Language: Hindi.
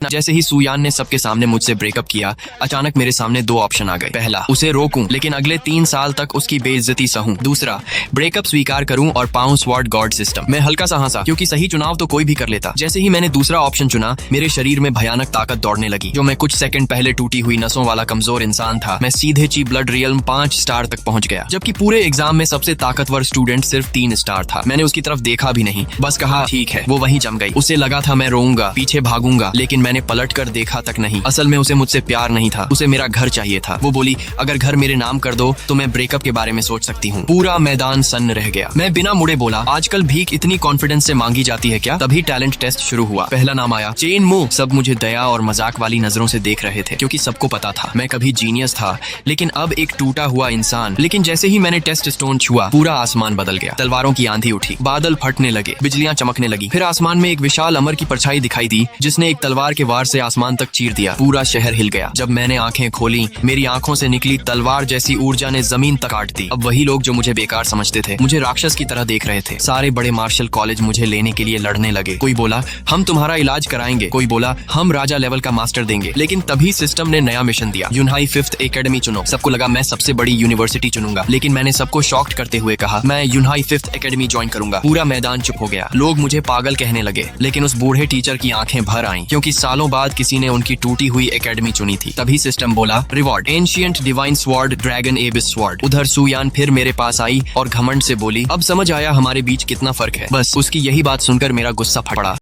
जैसे ही सुयान ने सबके सामने मुझसे ब्रेकअप किया, अचानक मेरे सामने दो ऑप्शन आ गए। पहला, उसे रोकूं लेकिन अगले 3 साल तक उसकी बेइज्जती सहूं। दूसरा, ब्रेकअप स्वीकार करूं और पाऊं स्वॉर्ड गॉड सिस्टम। मैं हल्का सा हंसा क्योंकि सही चुनाव तो कोई भी कर लेता। जैसे ही मैंने दूसरा ऑप्शन चुना, मेरे शरीर में भयानक ताकत दौड़ने लगी। जो मैं कुछ सेकंड पहले टूटी हुई नसों वाला कमजोर इंसान था, मैं सीधे ची ब्लड रियल्म 5 स्टार तक पहुंच गया। जबकि पूरे एग्जाम में सबसे ताकतवर स्टूडेंट सिर्फ 3 स्टार था। मैंने उसकी तरफ देखा भी नहीं, बस कहा ठीक है। वो वहीं जम गई। उसे लगा था मैं रोऊंगा, पीछे भागूंगा, लेकिन मैंने पलट कर देखा तक नहीं। असल में उसे मुझसे प्यार नहीं था, उसे मेरा घर चाहिए था। वो बोली, अगर घर मेरे नाम कर दो तो मैं ब्रेकअप के बारे में सोच सकती हूँ। पूरा मैदान सन्न रह गया। मैं बिना मुड़े बोला, आजकल भीख इतनी कॉन्फिडेंस से मांगी जाती है क्या? तभी टैलेंट टेस्ट शुरू हुआ। पहला नाम आया, चेन मू। सब मुझे दया और मजाक वाली नजरों से देख रहे थे क्योंकि सबको पता था मैं कभी जीनियस था, लेकिन अब एक टूटा हुआ इंसान। लेकिन जैसे ही मैंने टेस्ट स्टोन छुआ, पूरा आसमान बदल गया। तलवारों की आंधी उठी, बादल फटने लगे, बिजलियां चमकने लगी। फिर आसमान में एक विशाल अमर की परछाई दिखाई दी, जिसने एक तलवार के वार से आसमान तक चीर दिया। पूरा शहर हिल गया। जब मैंने आंखें खोली, मेरी आंखों से निकली तलवार जैसी ऊर्जा ने जमीन तक काट दी। अब वही लोग जो मुझे बेकार समझते थे, मुझे राक्षस की तरह देख रहे थे। सारे बड़े मार्शल कॉलेज मुझे लेने के लिए लड़ने लगे। कोई बोला, हम तुम्हारा इलाज कराएंगे। कोई बोला, हम राजा लेवल का मास्टर देंगे। लेकिन तभी सिस्टम ने नया मिशन दिया, यूनहाई 5th एकेडमी चुनो। सबको लगा मैं सबसे बड़ी यूनिवर्सिटी चुनूंगा, लेकिन मैंने सबको शॉक्ड करते हुए कहा, मैं यूनहाई 5th एकेडमी ज्वाइन करूंगा। पूरा मैदान चुप हो गया। लोग मुझे पागल कहने लगे, लेकिन उस बूढ़े टीचर की आंखें भर आईं, क्योंकि सालों बाद किसी ने उनकी टूटी हुई एकेडमी चुनी थी। तभी सिस्टम बोला, reward ancient divine sword dragon एबिस sword. उधर सुयान फिर मेरे पास आई और घमंड से बोली, अब समझ आया हमारे बीच कितना फर्क है। बस उसकी यही बात सुनकर मेरा गुस्सा फट पड़ा।